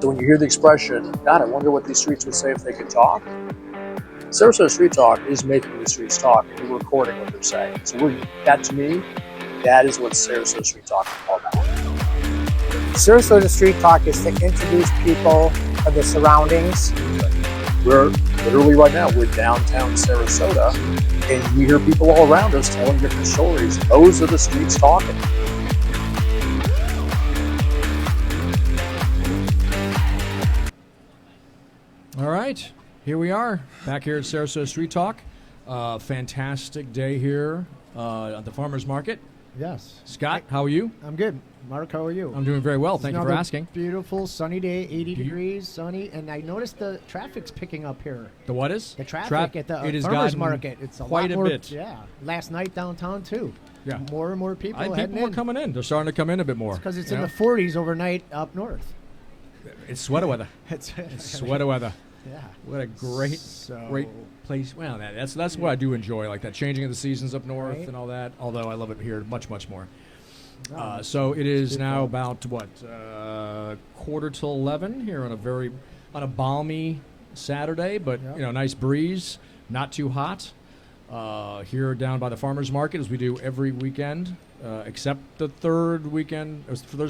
So when you hear the expression, God, I wonder what these streets would say if they could talk, Sarasota Street Talk is making the streets talk, and we're recording what they're saying. So that, to me, that is what Sarasota Street Talk is all about. Sarasota Street Talk is to introduce people of the surroundings. We're literally right now, we're downtown Sarasota, and we hear people all around us telling different stories. Those are the streets talking. All right, here we are, back here at Sarasota Street Talk. Fantastic day here at the Farmers Market. Yes. Scott, how are you? I'm good. Mark, how are you? I'm doing very well. Thank you for asking. Beautiful sunny day, 80 degrees, sunny, and I noticed the traffic's picking up here. The what is? The traffic at the Farmers Market. It's quite a bit. Yeah. Last night downtown too. Yeah. More and more people People are coming in. They're starting to come in a bit more. Because it's in the 40s overnight up north. It's sweater weather. It's sweater weather. Yeah. What a great place. Well, that's what I do enjoy, like that changing of the seasons up north and all that. Although I love it here much, much more. So it is now about quarter till 11 here on a balmy Saturday, but nice breeze, not too hot. Here down by the farmers market, as we do every weekend, except the third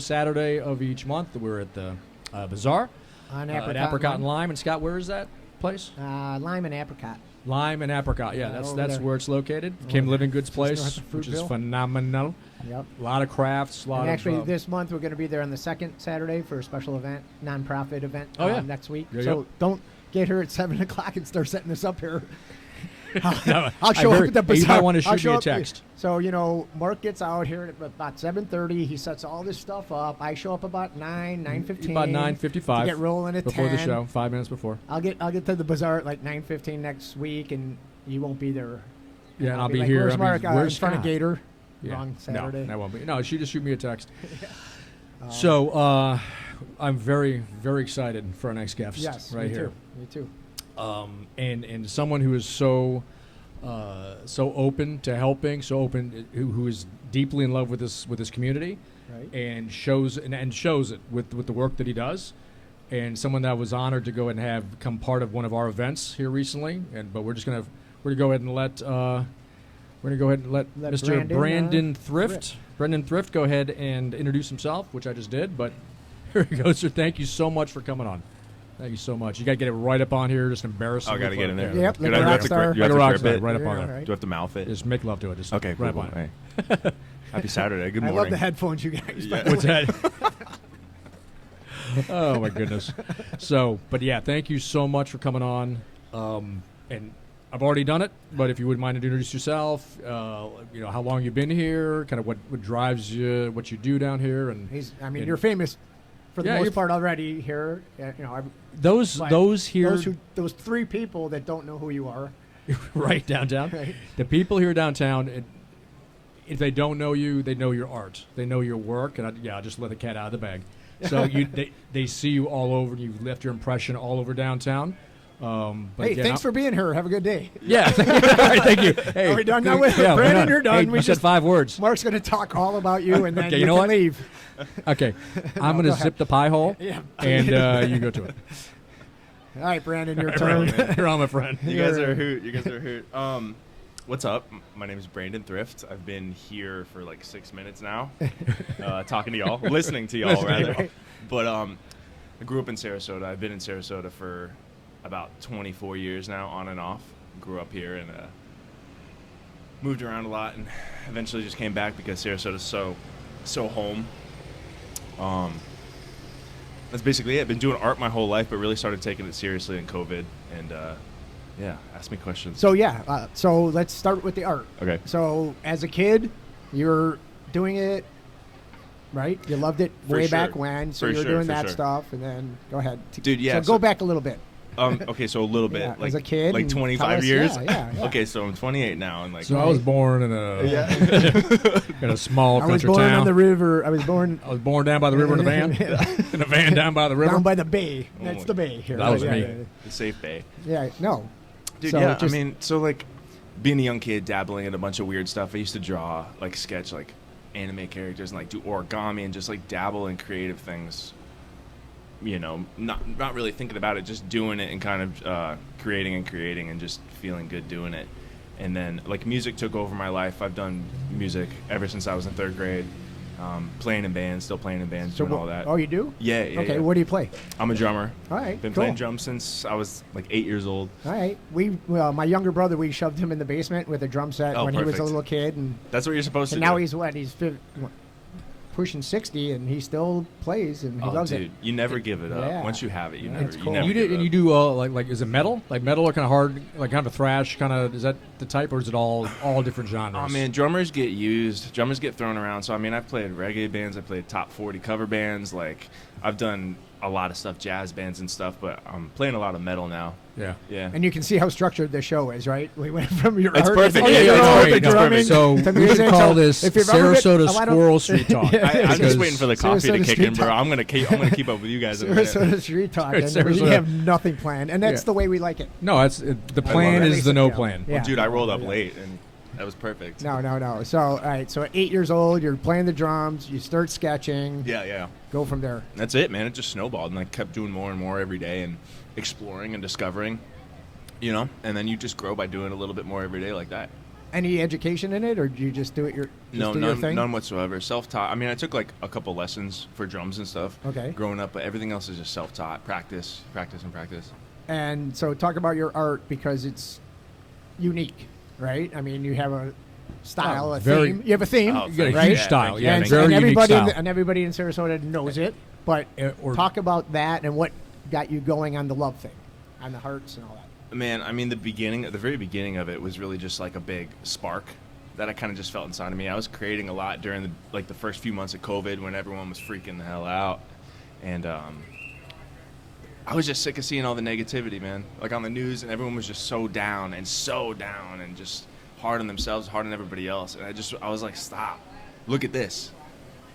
Saturday of each month. We're at the bazaar. On Apricot and Lime. And Scott, where is that place? Lime and Apricot. Lime and Apricot. Yeah, that's where it's located. Kim Living Goods place, which is phenomenal. Yep. A lot of crafts. Actually, this month we're going to be there on the second Saturday for a special event, nonprofit event next week. Yeah, don't get here at 7 o'clock and start setting this up here. I'll show up at the bazaar. You might want to shoot me a text. So, Mark gets out here at about 7:30. He sets all this stuff up. I show up about 9:15. About 9:55. Get rolling at before 10. the show, 5 minutes before. I'll get to the bazaar at like 9:15 next week, and you won't be there. Yeah, and I'll be like, here. Where's Mark? Where's in front of Gator. Yeah. Wrong Saturday. No, I won't be. No, she just shoot me a text. So I'm very, very excited for our next guest. Yes, right here. Me too. And someone who is so open to helping, who is deeply in love with this community, right. and shows it with the work that he does, and someone that was honored to go and have become part of one of our events here recently. But we're gonna go ahead and let Mr. Brandon Thrift. Brandon Thrift go ahead and introduce himself, which I just did. But here he goes, sir. Thank you so much for coming on. Thank you so much. You got to get it right up on here, just embarrassing. I got to get in there. Yep, like a rock star. You have to grip it right up on there. Right. Do I have to mouth it? Just make love to it. Just okay, right cool. up on it. Hey. Happy Saturday. Good morning. I love the headphones you guys. Yeah. What's that? Oh my goodness. But yeah, thank you so much for coming on. And I've already done it, but if you wouldn't mind to introduce yourself, how long you've been here, kind of what drives you, what you do down here, and you're famous for the most part already here. Those three people that don't know who you are, right downtown. Right. The people here downtown, if they don't know you, they know your art, they know your work, and I'll just let the cat out of the bag. So they see you all over. You've left your impression all over downtown. Thanks for being here. Have a good day. Yeah, thank you. Hey, are we done now with Brandon? You're done. Hey, we said 5 words. Mark's going to talk all about you, and then okay, you know can what? leave. Okay, I'm going to zip the pie hole, and you go to it. All right, Brandon, your turn. You're on, my friend. You guys are a hoot. What's up? My name is Brandon Thrift. I've been here for like 6 minutes now, talking to y'all, listening to y'all, rather. Right. But I grew up in Sarasota. I've been in Sarasota for about 24 years now, on and off. Grew up here and moved around a lot, and eventually just came back because Sarasota's so home. That's basically it. I've been doing art my whole life, but really started taking it seriously in COVID. And ask me questions. So let's start with the art. Okay. So as a kid, you're doing it, right? You loved it way back when, so you're doing that stuff, and then go ahead. Dude, yeah. So go back a little bit. Okay, so a little bit. Yeah, like as a kid. Like 25 years? Yeah. Okay, so I'm 28 now. And so I was born in a in a small country town. I was born on the river. I was born down by the river in a van. In a van down by the river. Down by the bay. That's the bay here. That was me. The safe bay. Yeah, no. Dude, being a young kid, dabbling in a bunch of weird stuff. I used to draw, sketch, anime characters and, do origami and just, dabble in creative things not really thinking about it, just doing it and kind of creating and just feeling good doing it. And then like music took over my life. I've done music ever since I was in 3rd grade. Playing in bands, still playing in bands, doing all that. Oh, you do? Yeah. Okay, yeah. what do you play? I'm a drummer. All right, Been cool. playing drums since I was like 8 years old. All right. My younger brother, we shoved him in the basement with a drum set when he was a perfect. little kid. And That's what you're supposed to do. now he's pushing 60, and he still plays, and he loves dude, it. You never give it up. Yeah. Once you have it, you That's never. cool. You never You give did, it and up. you do like is it metal? Like metal or kind of hard, like kind of thrash, kind of, is that the type, or is it all different genres? Oh man, drummers get thrown around. So I mean, I've played reggae bands, I played top 40 cover bands. Like I've done a lot of stuff, jazz bands and stuff. But I'm playing a lot of metal now. Yeah. Yeah. And you can see how structured the show is, right? We went from your It's art perfect. to Yeah, your it's art perfect. to It's drumming perfect. So to we music. should call So this if you've ever Sarasota been- Squirrel Street Talk. I'm just waiting for the coffee to Sarasota kick Street in, bro. Talk. I'm gonna keep up with you guys in a minute. Sarasota Street Talk, and we Sarasota. have nothing planned, and that's Yeah. the way we like it. No, the plan it. is the no Yeah. plan. Yeah. Dude, I rolled up late, and that was perfect. No. So, all right. So, at 8 years old, you're playing the drums. You start sketching. Yeah. Go from there. That's it, man. It just snowballed, and I kept doing more and more every day, and exploring and discovering, and then you just grow by doing a little bit more every day like that. Any education in it, or do you just do it your thing? None whatsoever. Self-taught. I mean, I took like a couple lessons for drums and stuff. Okay. Growing up, but everything else is just self-taught. Practice. And so, talk about your art because it's unique, right? I mean, you have a style, a very- theme. You have a theme, Oh, You got a right? huge style. Yeah, and, very and unique everybody style. and everybody in Sarasota knows it. But Or- talk about that and what got you going on the love thing, on the hearts and all that. Man, I mean, the very beginning of it was really just like a big spark that I kind of just felt inside of me. I was creating a lot during the first few months of COVID when everyone was freaking the hell out, and I was just sick of seeing all the negativity, man. Like on the news, and everyone was just so down and just hard on themselves, hard on everybody else. And I was like, stop. Look at this.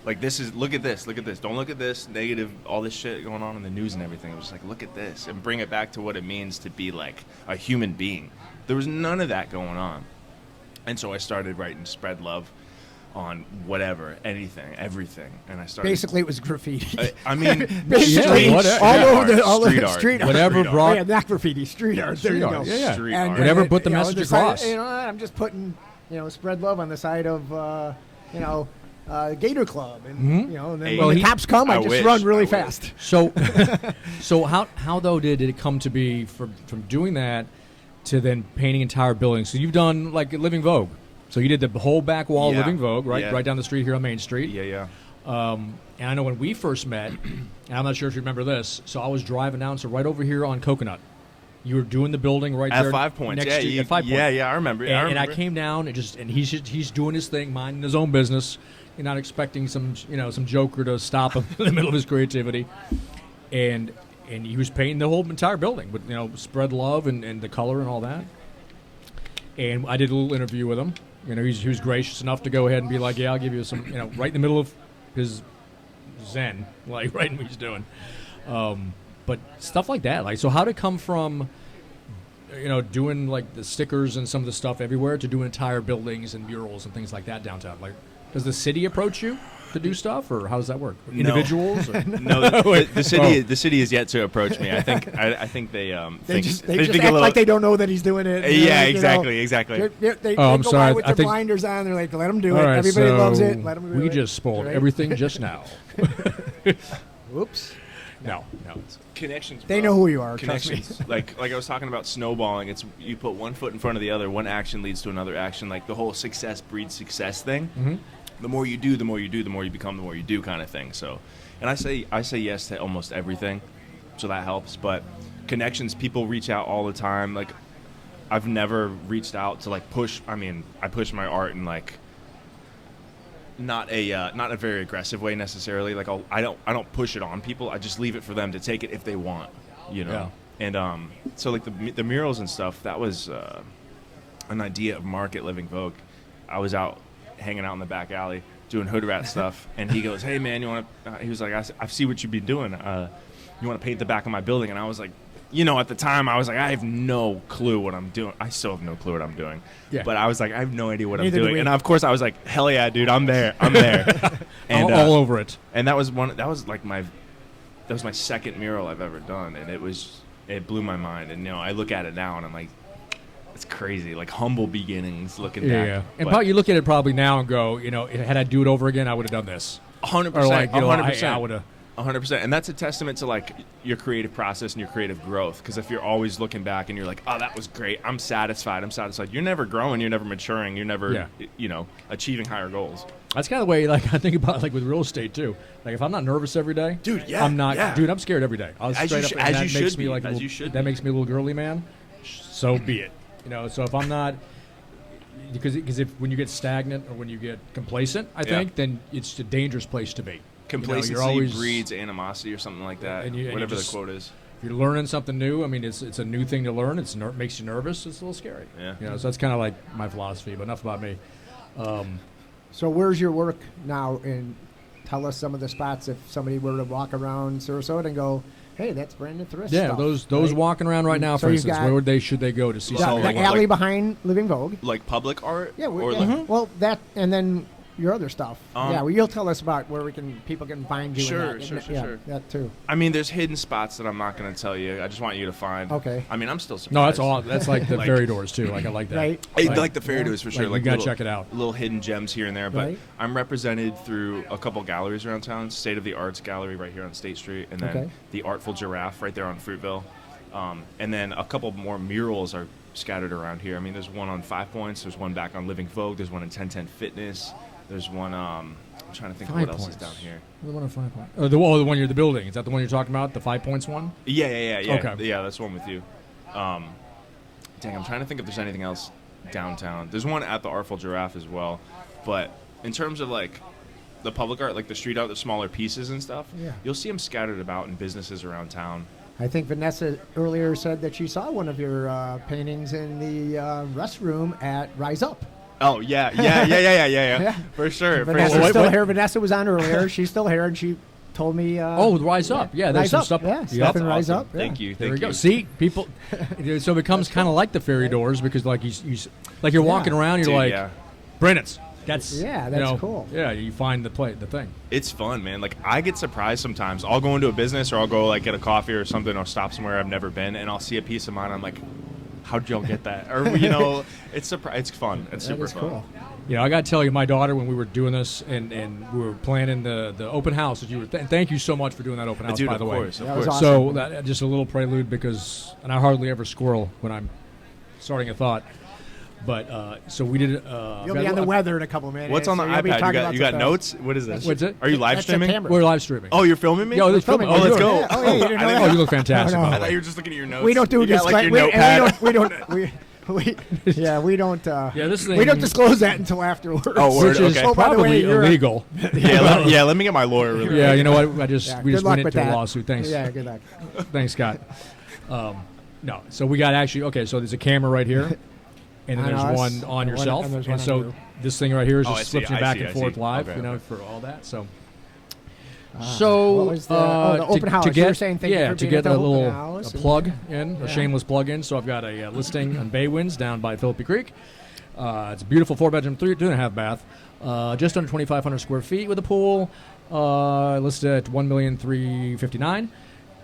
Look at this. Don't look at this negative, all this shit going on in the news and everything. I was just like, look at this and bring it back to what it means to be like a human being. There was none of that going on. And so I started writing Spread Love on whatever, anything, everything. And I started. Basically, it was graffiti. I mean, Basically, all over street art. Whatever brought- Yeah, not graffiti, street art. There you go. Yeah. Street And- art. Whatever and, put the you know, message the side- across. I'm just putting, spread love on the side of, Gator Club, and and then Hey, when well, the cops come, I just wish, run really I wish. fast. So how though did it come to be from doing that to then painting entire buildings? So you've done like Living Vogue. So you did the whole back wall of Yeah. Living Vogue, right? Yeah. Right down the street here on Main Street. Yeah. And I know when we first met, and I'm not sure if you remember this. So I was driving down, so right over here on Coconut. You were doing the building right At there 5 Points. next to Yeah, at 5 Points. yeah, I remember. And I came down and he's doing his thing, minding his own business. You're not expecting some joker to stop him in the middle of his creativity. And he was painting the whole entire building with spread love and the color and all that. And I did a little interview with him. He was gracious enough to go ahead and be like, yeah, I'll give you some, right in the middle of his zen, like right in what he's doing. But stuff like that, like, so how did it come from, doing like the stickers and some of the stuff everywhere to doing entire buildings and murals and things like that downtown? Like, does the city approach you to do stuff, or how does that work? No. Individuals? Or? No, the city is yet to approach me. I think they They think just they act think a little. like they don't know that he's doing it. Yeah, exactly. They I'm go sorry, by with I their think- blinders on. They're like, let them do All it. right, Everybody so loves it. Let them do we it. just spoiled Right? everything just now. Whoops. No. It's, Connections. They bro. know who you are. Trust me. Connections. like I was talking about snowballing. It's you put one foot in front of the other. One action leads to another action. Like the whole success breeds success thing. Mhm. The more you do, the more you do, the more you become, the more you do, kind of thing. So, and I say yes to almost everything, so that helps. But connections, people reach out all the time. Like I've never reached out to like push. I mean, I push my art in like not a very aggressive way necessarily. Like I don't push it on people. I just leave it for them to take it if they want, Yeah. And so like the murals and stuff, that was an idea of Mark at Living Vogue. I was out hanging out in the back alley doing hood rat stuff, and he goes, "Hey man, you want to?" He was like, I see what you've been doing. You want to paint the back of my building?" And I was like, at the time I was like, I have no clue what I'm doing. I still have no clue what I'm doing. Yeah. But I was like, I have no idea what Neither I'm do doing. we. And of course I was like, hell yeah, dude, I'm there. And all over it. and that was like was my second mural I've ever done, and it blew my mind. And I look at it now and I'm like, it's crazy, like humble beginnings looking back. Yeah, and probably you look at it probably now and go, had I do it over again, I would have done this. 100%. Or like, 100%. I would have. 100%, and that's a testament to like your creative process and your creative growth. Because if you're always looking back and you're like, "Oh, that was great. I'm satisfied. You're never growing. You're never maturing. You're never, achieving higher goals. That's kind of the way like I think about it, like with real estate too. Like if I'm not nervous every day, dude, yeah, I'm not. Yeah. Dude, I'm scared every day. I'll straight up, and that makes me like that makes me a little girly man. So be it. So if I'm not, because if when you get stagnant or when you get complacent, I think then it's a dangerous place to be. Complacency breeds animosity or something like that, whatever the quote is. If you're learning something new, I mean, it's a new thing to learn. It makes you nervous. It's a little scary. Yeah. So that's kind of like my philosophy, but enough about me. So where's your work now? And tell us some of the spots if somebody were to walk around Sarasota and go, hey, that's Brandon Thrift stuff, those right? walking around right now, So for instance, where should they go to see the something? alley behind Living Vogue. Like public art? Yeah. Well, that and then your other stuff. You'll tell us about where people can find you. Sure. That too. I mean, there's hidden spots that I'm not going to tell you. I just want you to find. Okay. I mean, I'm still surprised. No, that's all. That's like the fairy doors too. Like I like that. Right. Like the fairy doors for sure. Like you gotta check it out. Little hidden gems here and there. But I'm represented through a couple galleries around town. State of the Arts Gallery right here on State Street, and then the Artful Giraffe right there on Fruitville, and then a couple more murals are scattered around here. I mean, there's one on 5 Points. There's one back on Living Vogue. There's one in 1010 Fitness. There's one. I'm trying to think of what else is down here. The one on 5 Points. The one you're the building. Is that the one you're talking about? The 5 Points one? Yeah. Okay. Yeah, that's the one with you. Dang, I'm trying to think if there's anything else downtown. There's one at the Artful Giraffe as well. But in terms of like the public art, like the street art, the smaller pieces and stuff, you'll see them scattered about in businesses around town. I think Vanessa earlier said that she saw one of your paintings in the restroom at Rise Up. Oh, yeah. For sure. Vanessa's still here. Vanessa was on earlier. She's still here, and she told me... Rise Up. Yeah, there's some stuff. Yeah, stuff in Rise Up. Thank you. There we go. See, people... so it becomes kind of like the fairy doors because like you're walking around, you're like, Brennan's. That's cool. Yeah, you find the thing. It's fun, man. Like I get surprised sometimes. I'll go into a business or I'll go like get a coffee or something or stop somewhere I've never been and I'll see a piece of mine. I'm like, how'd y'all get that? Or it's fun. It's super fun. Cool. I got to tell you, my daughter, when we were doing this and we were planning the open house, that you were. Thank you so much for doing that open house, by the way. Of course. Awesome. So that just a little prelude because, and I hardly ever squirrel when I'm starting a thought. But so we did. You'll be on the weather in a couple of minutes. What's on the iPad? You got notes? What is this? What's it? Are you live streaming? We're live streaming. Oh, you're filming me? Yo, let's film. Oh, let's go. Oh, you didn't know that? You look fantastic. No. I thought you were just looking at your notes. We don't do you got, like, your notepad. We don't. This thing, we don't disclose that until afterwards. Oh, word, which is okay. probably illegal. Let me get my lawyer. Really Yeah, you know what? We just went into a that. lawsuit. Thanks. Yeah, good luck. Thanks, Scott. No, so we got so there's a camera right here. And then there's one on yourself. And so this thing right here is just flips you back and forth live, for all that. So what was the open house? To get, You're saying to get a little plug in, a shameless plug in. So I've got a listing on Bay Winds down by Philippi Creek. It's a beautiful 4-bedroom, 2.5 bath, just under 2,500 square feet with a pool, listed at $1,359,000.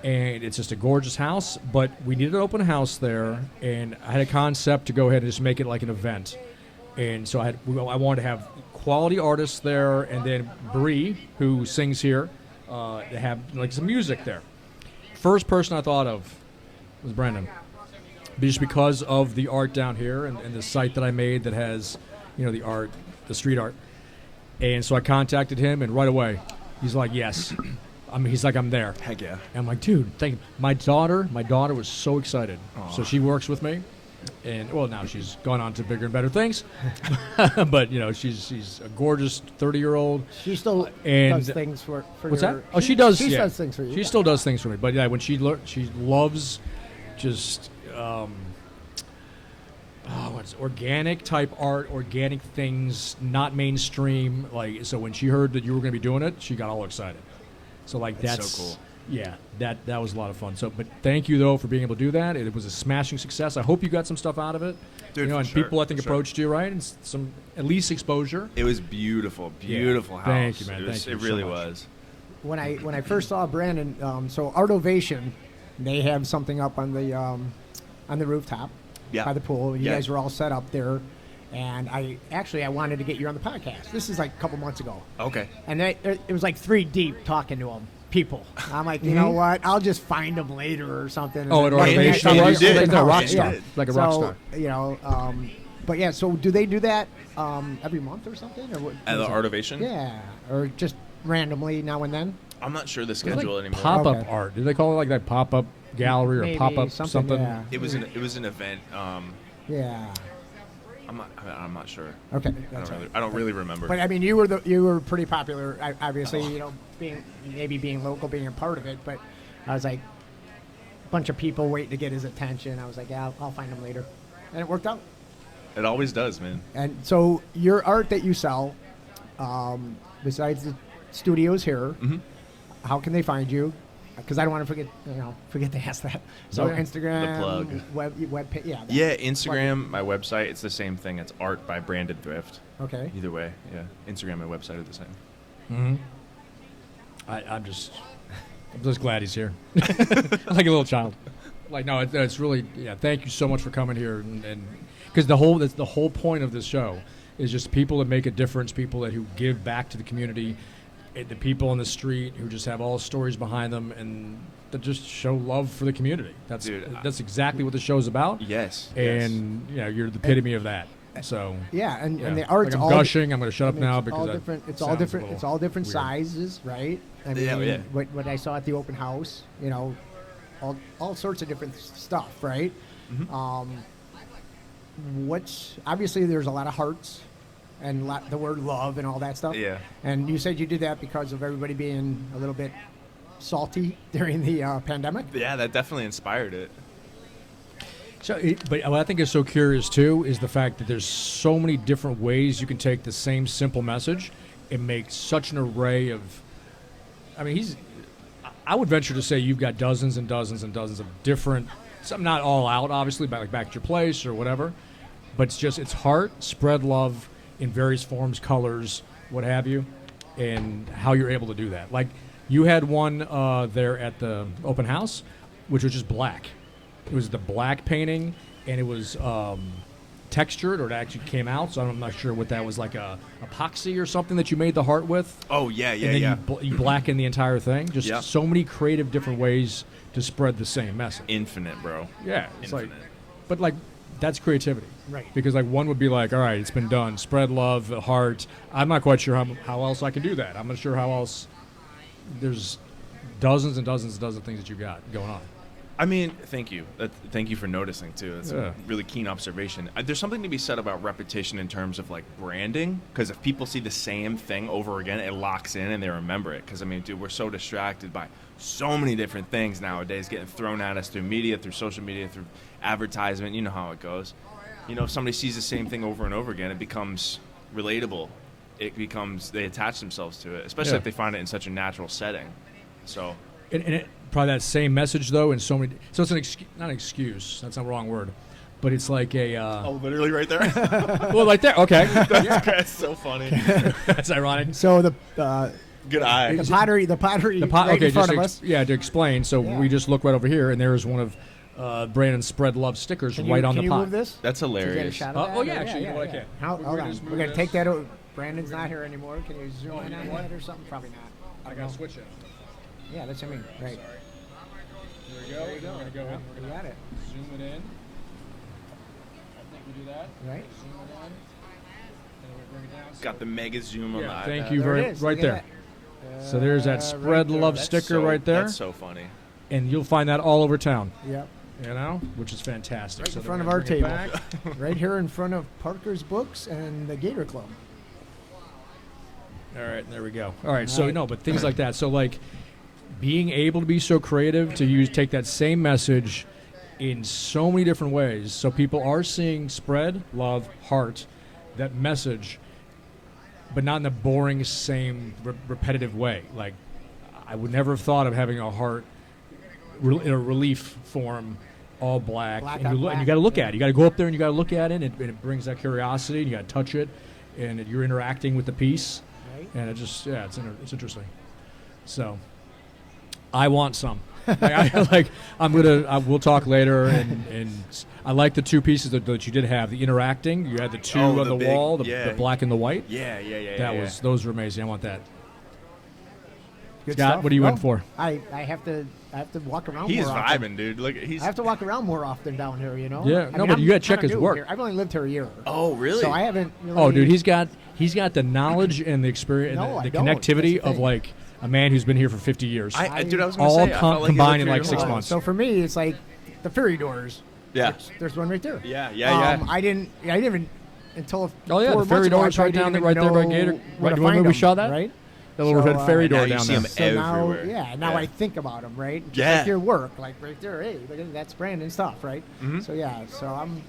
And it's just a gorgeous house, but we needed an open house there, and I had a concept to go ahead and just make it like an event. And so I wanted to have quality artists there, and then Bree, who sings here, to have like some music there. First person I thought of was Brandon, just because of the art down here and the site that I made that has, the art, the street art. And so I contacted him, and right away, he's like, yes. He's like, I'm there. Heck yeah. And I'm like, dude, thank you. My daughter was so excited. Aww. So she works with me. And, now she's gone on to bigger and better things. But, she's a gorgeous 30-year-old. She still does things for what's that? Oh, she does. She does things for you. She still does things for me. But, when she loves just, what's organic type art, organic things, not mainstream. Like, so when she heard that you were going to be doing it, she got all excited. So that's so cool. Yeah, that was a lot of fun. So, but thank you though for being able to do that. It was a smashing success. I hope you got some stuff out of it. Dude, and sure, people I think approached you right, and some at least exposure. It was beautiful house. Thank you, man. It really was. when I first saw Brandon, so Art Ovation, they have something up on the rooftop by the pool. You guys were all set up there, and I wanted to get you on the podcast. This is like a couple months ago. Okay. And it was like 3 deep talking to them. People. I'm like, you know what? I'll just find them later or something. Oh, at Art Ovation, you did. like a rock Yeah. star, like a rock star. You know, but yeah. So do they do that every month or something, or what? At the Art Ovation? Yeah, or just randomly now and then. I'm not sure the schedule anymore. Pop-up art. Did they call it like that pop-up gallery or Maybe, pop-up something? Yeah. It was an event. Yeah. I'm not sure. Okay. I don't really remember. But I mean, you were pretty popular. Obviously, you know, being local, being a part of it. But I was like, a bunch of people waiting to get his attention. I was like, yeah, I'll find him later, and it worked out. It always does, man. And so your art that you sell, besides the studios here, how can they find you? Because I don't want to forget to ask that. So No. Instagram, The plug. web page, yeah. Yeah, Instagram, my website, it's the same thing. It's art by Brandon Thrift. Okay. Either way, yeah. Instagram and website are the same. Mm-hmm. I'm just glad he's here. Like a little child. Like, no, it's really, thank you so much for coming here. And because that's the whole point of this show is just people that make a difference, people who give back to the community, the people on the street who just have all stories behind them and that just show love for the community. That's exactly what the show's about. Yes. And you're the epitome of that. So and the art's I'm all gushing. I'm going to shut up now because it's all different. It's all different sizes, right? I mean, what I saw at the open house, you know, all sorts of different stuff, right? Obviously there's a lot of hearts and the word love and all that stuff. Yeah. And you said you did that because of everybody being a little bit salty during the pandemic. Yeah, that definitely inspired it. So, but what I think is so curious too is the fact that there's so many different ways you can take the same simple message and make such an array of. I mean, I would venture to say you've got dozens and dozens and dozens of different. Some not all out, obviously, like back at your place or whatever, but it's heart, spread love in various forms, colors, what have you, and how you're able to do that. Like you had one there at the open house, which was just black. It was the black painting, and it was textured, or it actually came out. So I'm not sure what that was, like a epoxy or something that you made the heart with. Oh yeah, and then you blacken the entire thing. Just so many creative different ways to spread the same message. Infinite, bro. Yeah, it's but that's creativity. Right. Because one would be like, all right, it's been done. Spread love, the heart. I'm not quite sure how else I can do that. I'm not sure how else. There's dozens and dozens and dozens of things that you've got going on. I mean, thank you. Thank you for noticing, too. That's a really keen observation. There's something to be said about repetition in terms of, like, branding, because if people see the same thing over again, it locks in and they remember it. Because, I mean, dude, we're so distracted by so many different things nowadays getting thrown at us through media, through social media, through advertisement. You know how it goes. You know, if somebody sees the same thing over and over again, it becomes relatable. They attach themselves to it, especially if they find it in such a natural setting. So... And it, probably that same message, though, in so many... So it's not an excuse. That's not the wrong word. But it's like a... literally right there? Well, right there. Okay. That's so funny. That's ironic. So the... Good eye. The pottery right in front of us. To explain. So we just look right over here, and there is one of Brandon's Spread Love stickers right on the pot. Can you move this? That's hilarious. Oh, yeah, actually, you know what I can. Hold on. We're going to take that over. Brandon's not here anymore. Can you zoom in on that or something? Probably not. I got to switch it. Yeah, that's what I mean. Right. There we go. We're going to go in. We got it. Zoom it in. I think we do that. Right. Zoom it in. And we bring it down. Got the mega zoom on the iPad. Thank you very much. Right there. So there's that Spread Love sticker right there. That's so funny. And you'll find that all over town. Yep. You know, which is fantastic. Right in front of our table. Right here in front of Parker's Books and the Gator Club. All right, there we go. All right, so but things like that. So like being able to be so creative to take that same message in so many different ways, so people are seeing spread, love, heart, that message, but not in the boring, same repetitive way. Like I would never have thought of having a heart in a relief form, all black and you got to look at it. You got to go up there and you got to look at it, and it brings that curiosity. And you got to touch it, and you're interacting with the piece. And it just, it's interesting. So I want some. We'll talk later, and I like the two pieces that you did have. The interacting, you had the two on the wall, the black and the white. Yeah. Those were amazing. I want that. Good Scott, stuff. what are you in for? I have to walk around. He's more often. vibing, dude. Look, I have to walk around more often down here. You know. Yeah. But you got to check his work. Here. I've only lived here a year. Oh, really? So I haven't. Really, Oh, dude, he's got the knowledge and the experience, No, and I the don't. connectivity That's the of thing. like a man who's been here for 50 years. I was gonna all say, I felt like combined you in lived like here 6 your whole months. So for me, it's like the ferry doors. Yeah. There's one right there. Yeah. I didn't even until. Oh yeah, 4 the ferry months ago, doors I right down didn't there, right there by even Gator. know Right, where to remember find we them, saw that? right? The little red ferry now door you down see there. him So now, everywhere. now Yeah. I think about them, right? Just Yeah. like your work, like right there. Hey, look at that's Brandon stuff, right? Mhm. So yeah, so I'm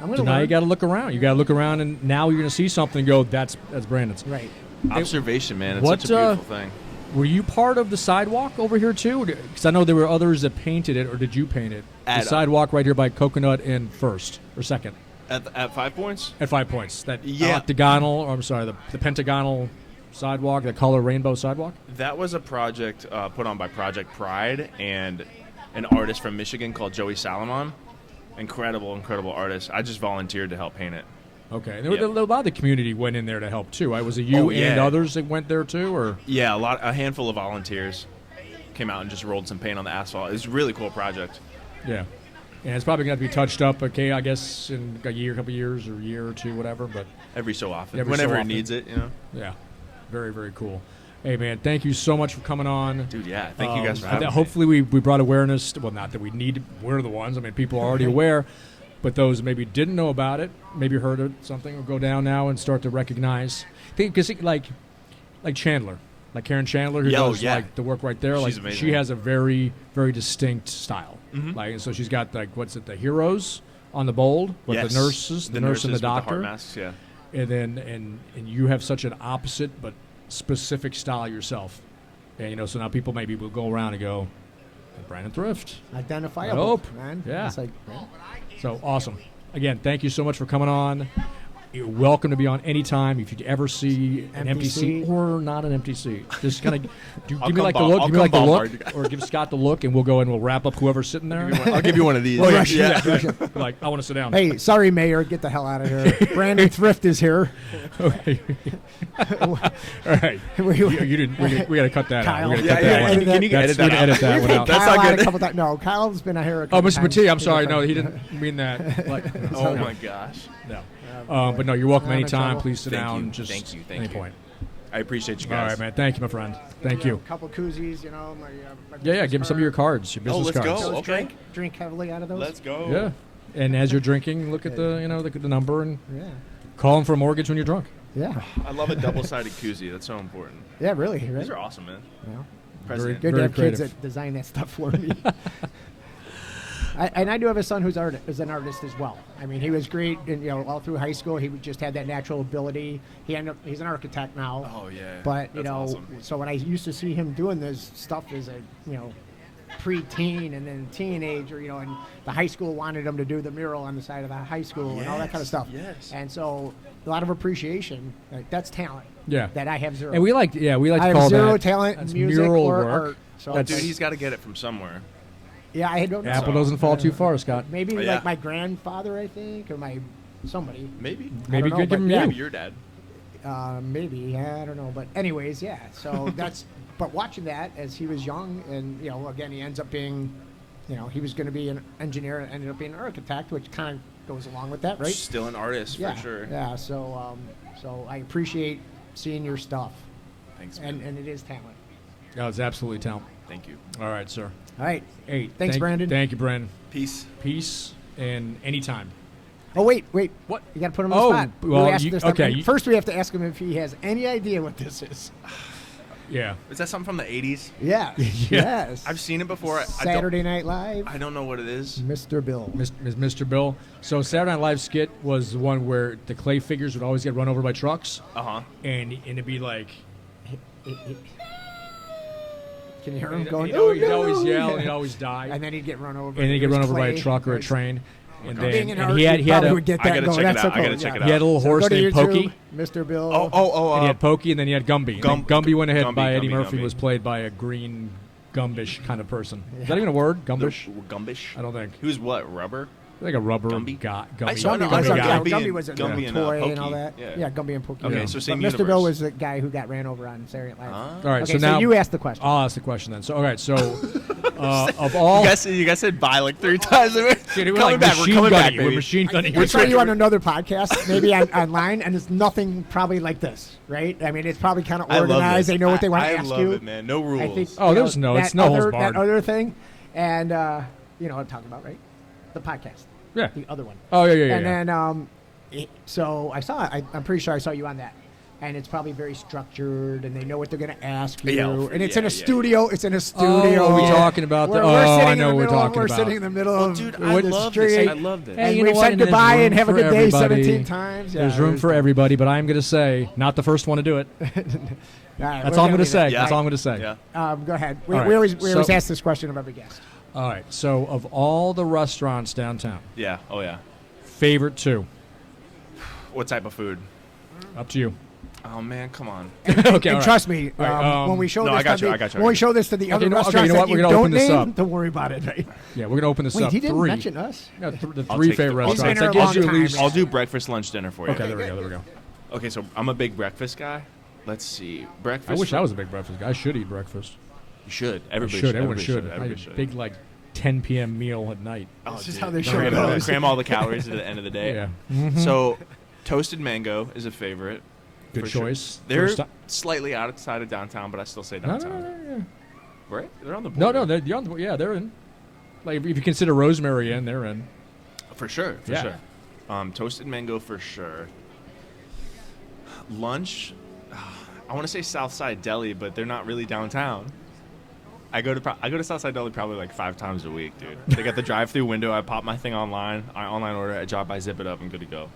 gonna So now you learn. got to look around. You got to look around, and now you're going to see something and go, that's Brandon's. Right. Observation, man. It's What, such a beautiful thing. Were you part of the sidewalk over here too? Because I know there were others that painted it, or did you paint it? The sidewalk right here by Coconut and First or Second At 5 points? at 5 points. That Yeah. octagonal, or I'm sorry, the pentagonal sidewalk, the color rainbow sidewalk. That was a project put on by Project Pride and an artist from Michigan called Joey Salomon. Incredible artist. I just volunteered to help paint it. Okay, and a lot of the community went in there to help too. Was it you and others that went there too, or? Yeah, a handful of volunteers came out and just rolled some paint on the asphalt. It was a really cool project. Yeah. And it's probably going to have to be touched up, okay, I guess, in a couple years, or a year or two, whatever. But Every so often. Every so Whenever often. it needs it, you know? yeah, very, very cool. Hey, man, thank you so much for coming on. Dude, yeah. Thank you guys for having me. Hopefully we brought awareness. Well, not that we're the ones. I mean, people are already aware. But those who maybe didn't know about it, maybe heard of something, will go down now and start to recognize. Because like Chandler, like Karen Chandler, who does like the work right there. She's like amazing. She has a very, very distinct style. Mhm. Like, and so she's got like the heroes on the bold, with Yes. the nurses, the nurse and the with doctor, heart masks, yeah. and then and you have such an opposite but specific style yourself. And so now people maybe will go around and go, Brandon Thrift. Identifiable, Hope. man. Yeah. It's like, So awesome. Again, thank you so much for coming on. You're welcome to be on anytime. If you ever see an empty seat or not an empty seat, just kind of give me like the look. Give me like the look, or give Scott the look, and we'll go and we'll wrap up whoever's sitting there. I'll give you one of these. Well, yeah. Like, I want to sit down. hey, sorry, Mayor, get the hell out of here. Brandon Thrift is here. Okay. All right. You didn't. We got to cut that Kyle. out. We got to cut that one. Can you edit that out? Edit that one out. That's Kyle not out good. a couple times. No, Kyle's been here a Oh, couple Mr. times. Matee, I'm sorry. No, he didn't mean that. Like, Oh, my gosh. no. But no, you're welcome I'm in anytime. trouble. Please sit Thank down. you. Just Thank you. any point. I appreciate you All guys. right, man. Thank you, my friend. Thank you. A couple koozies, my Yeah. Give him some of your cards, your business let's go. cards. Those Okay. drink heavily out of those. Let's go. Yeah. And as you're drinking, look at the number and Yeah. call him for a mortgage when you're drunk. Yeah. I love a double-sided koozie. That's so important. Yeah, really. Right? These are awesome, man. Yeah. President. Good to Very have kids creative. that design that stuff for me. And I do have a son who's is an artist as well. I mean, he was great, and all through high school. He just had that natural ability. He's an architect now. Oh, yeah. But That's awesome. so when I used to see him doing this stuff as a pre-teen and then teenager, and the high school wanted him to do the mural on the side of the high school and all that kind of stuff. Yes. And so a lot of appreciation. Like, that's talent. Yeah. That I have zero. And we like to I call have zero that talent in that's music mural or work. art. So That's- Dude, he's got to get it from somewhere. yeah, I don't know. Apple doesn't fall too far, Scott. Maybe Yeah. like my grandfather, I think, or somebody. Maybe. Maybe don't know, give him but you. Maybe your dad. Maybe, yeah, I don't know, but anyways, yeah. So that's. But watching that as he was young, and again, he ends up being, he was going to be an engineer and ended up being an architect, which kind of goes along with that, right? Still an artist, Yeah, for sure. yeah. So, so I appreciate seeing your stuff, Thanks, man. and it is talent. Oh, it's absolutely talent. Thank you. All right, sir. All right. Hey, Thanks, Brandon. Thank you, Brandon. Peace. Peace and anytime. Oh wait. What? You got to put him on Oh, the spot. well, We asked you- this stuff, okay, and you- first, we have to ask him if he has any idea what this is. Yeah. Is that something from the 80s? Yeah. Yeah. Yes. I've seen it before. Saturday Night Live. I don't know what it is. Mr. Bill. Mr. Bill. So Saturday Night Live skit was the one where the clay figures would always get run over by trucks, Uh-huh. and it'd be like, Can you hear him going? he'd "Oh, always no!" yell, and Yeah. he'd always die, And then he'd get run over. and then he'd get There run was over by a clay. truck or a There's- train. And Okay. Being in and art, he had you probably a, would get I that gotta going. check it That's out. so I gotta cool, check yeah. it he had a little So horse go to named YouTube, Pokey. Mr. Bill. And he had Pokey, and then he had Gumby. Gum- Gumby went ahead Gumby, by Eddie Gumby, Murphy, Gumby. was played by a green Gumbish kind of person. Is that even a word? Gumbish? Gumbish. I don't think. Who's what? Rubber? Like a rubber Gumby? Gumby. I saw Gumby, I was saw a, Gumby Gumby and- was a Gumby and, toy and Pokey. all that. Yeah. Gumby and Pokey. Okay, yeah. so same But Mr. Bill universe. was the guy who got ran over on Saturday Night Live. All right, Okay, so now you asked the question. I'll ask the question then. So, all right, so of all, You guys said bye like 3 times. Dude, we're Coming like back. We're machine coming back, gunning. We're baby. machine I gunning. think I saw you on another podcast, maybe online, and it's nothing probably like this, right? I mean, it's probably kind of I love organized. this. They know what they want to I ask love you. it, man. No rules. I think, Oh, you there's know, no- it's that no holds other, barred. that other thing, and you know what I'm talking about, right? The podcast. Yeah. The other one. Oh, yeah. And then, so I saw it. I'm pretty sure I saw you on that. And it's probably very structured, and they know what they're going to ask you. Yeah, and it's yeah, in a yeah. studio. It's in a Oh, studio. are we talking about the? We're Oh, sitting I in know the what we're middle. talking We're about. sitting in the middle Oh, of dude, the I love this. street. I love this. Hey, And you know we've what? said And there's goodbye room and have a for good day everybody. 17 times. There's room for everybody, but I'm going to say, not the first one to do it. That's all I'm going to say. That's all I'm going to say. Yeah. Go ahead. We, All right. we always So- ask this question of every guest. All right. So, of all the restaurants downtown, Yeah. Oh, yeah. favorite 2. What type of food? Up to you. Oh, man. Come on. Okay. all And right. trust me, All right, when we show no, this, I got to you, the- I got you, when I we got you. show this to the Okay, other you know- okay, restaurants you know what? that We're you gonna don't open this name, up. don't worry about it. Right? Yeah, we're going to open this Wait, up. he didn't 3. mention us. Yeah, the I'll 3 take favorite the- I'll He's been restaurants. here That a long gives you at time, least. man. I'll do breakfast, lunch, dinner for you. Okay, there we go. Okay, so I'm a big breakfast guy. Let's see. Breakfast. I wish I was a big breakfast guy. I should eat breakfast. You should. I Everybody should. Everyone Everybody should. I Everybody had a should. big, like, 10 p.m. meal at night. Oh, This is dude. how they show cram, it. cram all the calories at the end of the day. Yeah. Mm-hmm. So, toasted mango is a favorite. Good for sure. choice. They're First ti- slightly outside of downtown, but I still say No, downtown. Right? They're on the no, border. they're on the, yeah, they're in. Like, if you consider Rosemary in, they're in. For sure. For Yeah. sure. Toasted mango for sure. Lunch, I want to say Southside Deli, but they're not really downtown. I go to Southside Deli probably like 5 times a week, dude. They got the drive-through window. I pop my thing online. I online order. I drop. I zip it up. I'm good to go.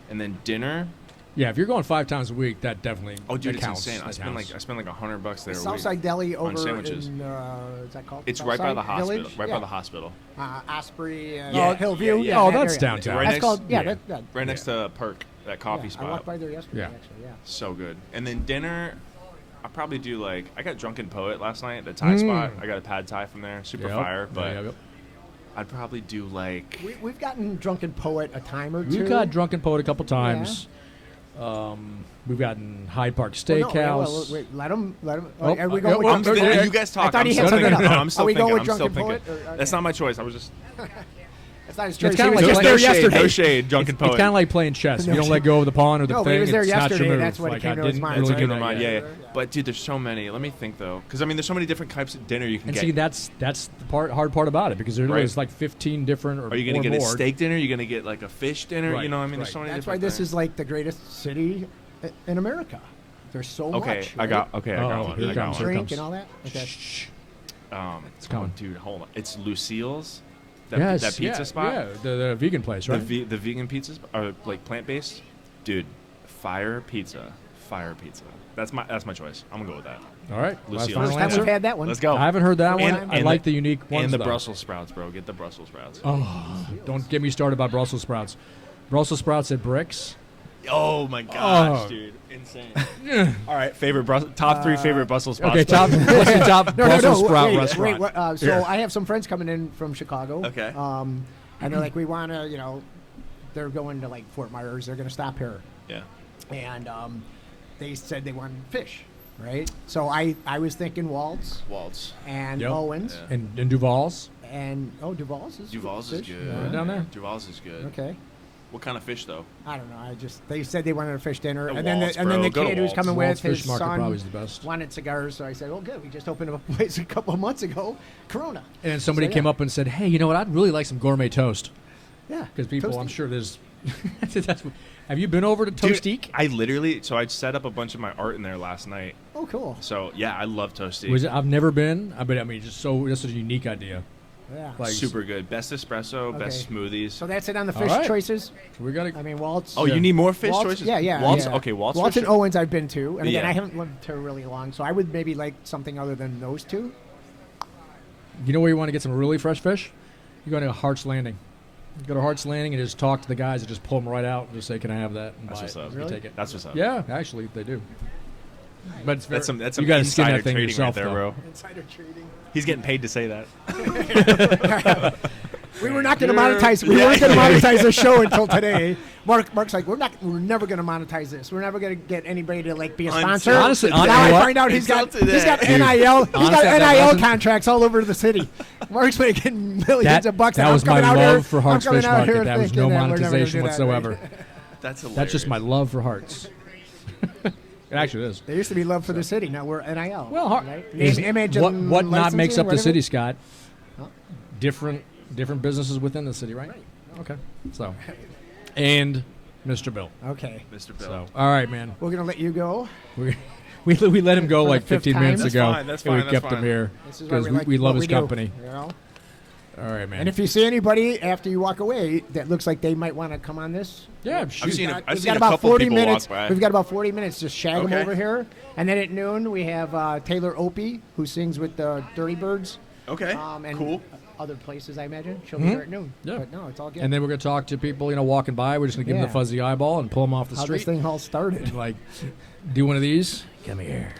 And then dinner. Yeah, if you're going 5 times a week, that definitely. Oh, dude, that it's counts. insane. That I spend counts. like $100 there a week. Southside Deli on over sandwiches. in, is that called? It's right by Southside the hospital. Village? Right Yeah. by the hospital. Osprey and Yeah, Hillview. yeah, yeah. Oh, that that's area. downtown. Right That's next- called, yeah. that, Right next to Perk, that coffee yeah, spot. I walked by there yesterday, Yeah. actually, yeah. So good. And then dinner, I probably do like I got Drunken Poet last night, the Thai spot. I got a pad Thai from there, super Yep. fire. But Yep. I'd probably do like We've gotten Drunken Poet a time or two. We've got Drunken Poet a couple times. We've gotten Hyde Park Steakhouse. Well, wait, let him. Oh, Are we going with I'm Drunken thinking- Poet? you guys talk. I thought I'm he still had something thinking. else. No, I'm still Are we thinking. going I'm with still Drunken thinking. Poet? That's not my choice. I was just That's not his It's choice. kinda He was like- just no there shade, yesterday. no shade, Drunken It's Poet. kind of like playing chess. If you don't let go of the pawn or the No, but thing, he was there it's not your yesterday. move. That's what like, came I to his didn't mind. really That's get what it. came to mind. Yeah. Yeah. But dude, there's so many. Let me think though, because I mean, there's so many different types of dinner you can And get. see, that's the hard part about it because there Right. is like 15 different or Are you gonna or get a more. steak dinner? You're gonna get like a fish dinner. Right, You know, what I mean, right. there's so many. That's why different this things. is like the greatest city in America. There's so Okay, much. I got one. here I it got comes, one. here it Drink comes. and all that. Okay. It's coming. Dude, hold on. It's Lucille's. That, Yes, that pizza yeah, spot. Yeah, the vegan place, right? The vegan pizzas are like plant based. Dude, fire pizza. That's my choice. I'm gonna go with that. All right, Lucille's. last final First time answer. we've had that one. Let's go. I haven't heard that one. And- I and like the- the unique ones And the though. Brussels sprouts, bro. Get the Brussels sprouts. Oh, don't get me started about Brussels sprouts. Brussels sprouts at Bricks. Oh my gosh, Oh. dude, insane. All right, top 3 favorite Brussels sprouts. Okay, top. What's your top Brussels sprout wait, restaurant? Wait, so Here. I have some friends coming in from Chicago. Okay. And they're like, we want to, they're going to like Fort Myers. They're going to stop here. Yeah. And they said they wanted fish, right? So I was thinking Waltz Waltz. and Yep. Owens Yeah. And Duval's. and Duval's is fish? good. Yeah. Right down there. Duval's is good. Okay. What kind of fish though? I don't know. They said they wanted a fish dinner, The and then Waltz, the bro. kid Go to who was Waltz. coming Waltz with his Fish Market son probably is the best. wanted cigars. So I said, "Oh, good. We just opened up a place a couple of months ago, Corona." And then somebody So, came yeah. up and said, "Hey, you know what? I'd really like some gourmet toast." Yeah, Because people, Toasty. I'm sure there's. Have you been over to Dude, Toastique? I set up a bunch of my art in there last night. Oh, cool. So yeah, I love Toasty. I've never been. I mean, just that's a unique idea. Yeah. Like Super good. Best espresso, best Okay. smoothies. So that's it on the All fish right. choices. We got I mean, Waltz. Oh, you need more fish Waltz, choices? Yeah. Waltz. yeah. Okay, Waltz. Waltz for and sure. Owens I've been to, and again, Yeah. I haven't lived here really long, so I would maybe like something other than those two. You know where you want to get some really fresh fish? You're going to Hart's Landing. Go to Hart's Landing and just talk to the guys and just pull them right out and just say, "Can I have that?" And That's buy what's it. up. You Really? take it. That's what's up. Yeah, actually, they do. But it's That's some you got to skin insider that thing trading yourself, right there, though. bro. Insider trading. He's getting paid to say that. We were not going to monetize. We weren't going to monetize the show until today. Mark's like, we're never going to monetize this. We're never going to get anybody to like be a sponsor. Honestly, now I find out he's got NIL. He's got NIL contracts all over the city. Mark's making millions of bucks. That was my love for Hart's Fish Market. That was no thinking monetization whatsoever. That's hilarious. That's just my love for Hart's. It actually is. There used to be love for the city. Now we're NIL. Well, right? Image what not makes up the whatever? city, Scott? Different businesses within the city, right? Okay. So, and Mr. Bill. Okay. Mr. Bill. So, all right, man. We're going to let you go. We let him go For the like fifth 15 time? minutes That's ago. fine, that's and we fine, kept that's him fine. here This is why because like we love what his do, company. You know? All right, man. And if you see anybody after you walk away that looks like they might want to come on this, yeah, I've shoot. seen we've a got about couple 40 people minutes. walk by. We've got about 40 minutes. Just shag them Okay. over here, and then at noon we have Taylor Opie who sings with the Dirty Birds. Okay. And Cool. Other places, I imagine. She'll be here at noon. Yeah. But no, it's all good. And then we're gonna talk to people, walking by. We're just gonna give them Yeah. the fuzzy eyeball and pull them off the how street. this thing all started. And like, do one of these. Come here.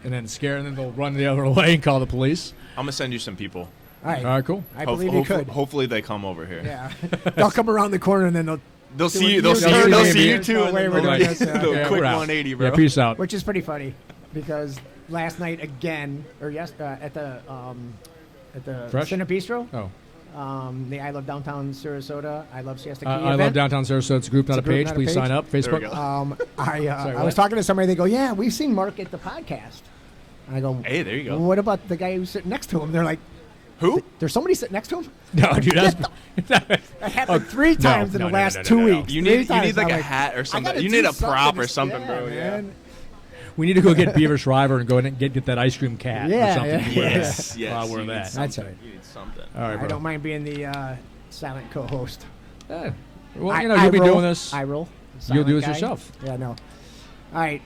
And then scare, and then they'll run the other way and call the police. I'm gonna send you some people. All right. All right, cool. I believe you could. Hopefully they come over here. Yeah. They'll come around the corner and then They'll do see a you. They'll see you. U-turn They'll maybe. see you There's too. no And way then we're they'll doing like, this, yeah. do a Yeah, quick we're out. 180, bro. Yeah, peace out. which is pretty funny because last night again, or at the Fresh? Cine Bistro, Oh. the I Love Downtown Sarasota, I Love Siesta Key I event. love Downtown Sarasota. It's a group, not a group, page. not a Please page. sign up. There we Facebook. go. I what? was talking to somebody. They go, "Yeah, we've seen Mark at the podcast." And I go, Hey, there you go. Well, what about the guy who's sitting next to him? They're like, Who? "There's somebody sitting next to him." No, dude, that's That happened 3 times in the last 2 weeks. You 3 need times. like I'm a hat or I something. gotta You do need a prop something or to- something, yeah, bro. Yeah. man. we need to go get Beaver Shriver and go in and get that ice cream cat Yeah, or something. yeah. Yes. Yes. While we're you need that. That's something. right. You need something. All right, bro. I don't mind being the silent co-host. Yeah. Well, I you'll be roll, doing this. I roll. You'll do Silent this guy. yourself. Yeah, no. All right,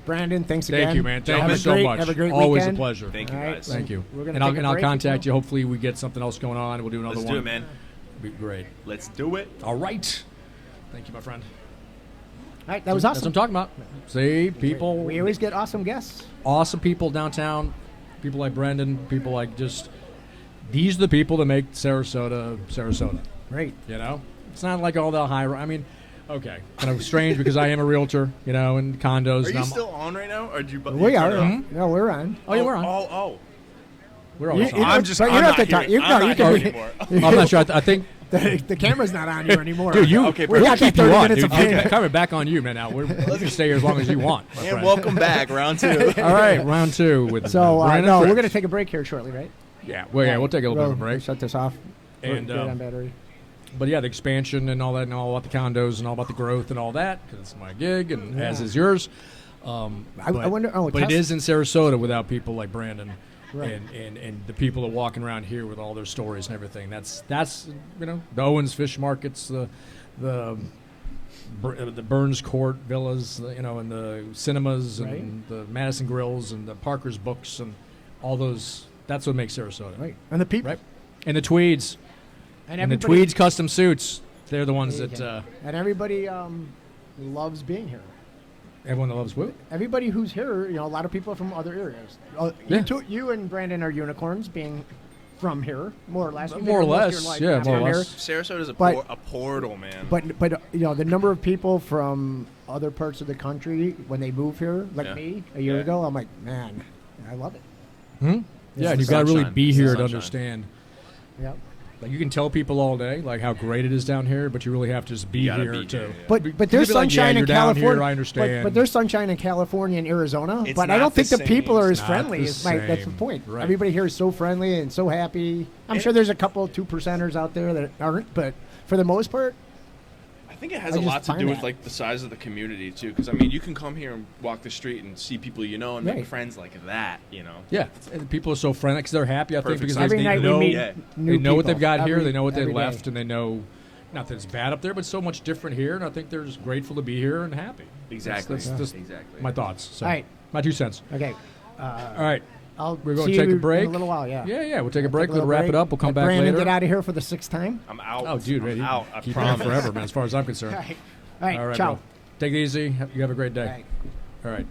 Brandon. Thanks again. Thank you, man. Thank Have you a so great- much. Have a great Always weekend. a pleasure. Thank you, All right, guys. Thank you. We're gonna And I'll take a break contact and you. Hopefully, we get something else going on. We'll do another Let's one. do it, man. Be great. Let's do it. All right. Thank you, my friend. All right, that was That's awesome. what I'm talking about. See, people. We always get awesome guests. Awesome people downtown. People like Brendan. People like just. These are the people that make Sarasota. Right. You know, it's not like all the high. I mean, okay, kind of strange because I am a realtor. You know, in condos. Are and you I'm- still on right now, or did you? We you are. turn it off? No, we're on. Oh, yeah, we're on. Oh. We're always You on. I'm just. but you I'm don't have not to talk. here. You- I'm no, you not can here be- anymore. I'm not sure. I think, The camera's not on you anymore. dude, you. Okay, we're perfect. gonna got keep you 30 on, minutes dude. of fame. Okay, coming back on you, man. Now you can stay here as long as you want. my And friend. welcome back, round 2. All right, round 2 with So Brandon no, Thrift. we're gonna take a break here shortly, right? Yeah, we'll take a little bit of a break. Shut this off. And, We're good on battery. But yeah, the expansion and all that, and all about the condos and all about the growth and all that, because it's my gig and as Yeah. is yours. I But- wonder. Oh, but it is in Sarasota without people like Brandon Right. and the people that are walking around here with all their stories and everything. That's the Owens Fish Markets, the Burns Court villas, and the cinemas and Right. the Madison Grills and the Parker's Books and all those. That's what makes Sarasota. Right. And the people. Right. And the Tweeds. And the everybody- Tweeds custom suits. They're the ones There that you go. And everybody loves being here. everyone that loves Woo. Everybody who's here, a lot of people are from other areas. Yeah. You and Brandon are unicorns, being from here, more or less. You've More or been most of less, your life yeah, not more or from here. less. Sarasota's a But- portal, man. But the number of people from other parts of the country when they move here, like Yeah. me a year Yeah. ago, I'm like, man, I love it. Yeah, and the you've got to really sunshine. be It's the here to sunshine. understand. Yep. Like you can tell people all day like how great it is down here, but you really have to just be You gotta here be to. here, yeah. But You there's could be like, sunshine yeah, in you're down California. here, I understand. But there's sunshine in California and Arizona. It's but I not don't think the the people same. are It's as not friendly. the That's the same. point. Right. Everybody here is so friendly and so happy. I'm sure there's a couple 2%ers out there that aren't, but for the most part, I think it has I a just lot to find do with that. like the size of the community too. Because I mean, you can come here and walk the street and see people you know and Right. make friends like that. Yeah, and people are so friendly because they're happy. I think Perfect because every they night know we meet Yeah. new they know what people. they've got here. They know what they every day. left, and they know. Not that it's bad up there, but so much different here, and I think they're just grateful to be here and happy. Exactly. That's just Exactly. my thoughts. So, All right. my 2 cents. Okay. All right, We're going see to take you a break. in a little while. Yeah. Yeah. We'll take a break. Take We'll wrap it up. We'll come Let back Brandon later. get out of here for the 6th time. I'm out. Oh, dude, I'm out. I keep promise. that forever, man. As far as I'm concerned. All right. All right, ciao. bro. Take it easy. You have a great day. All right. All right.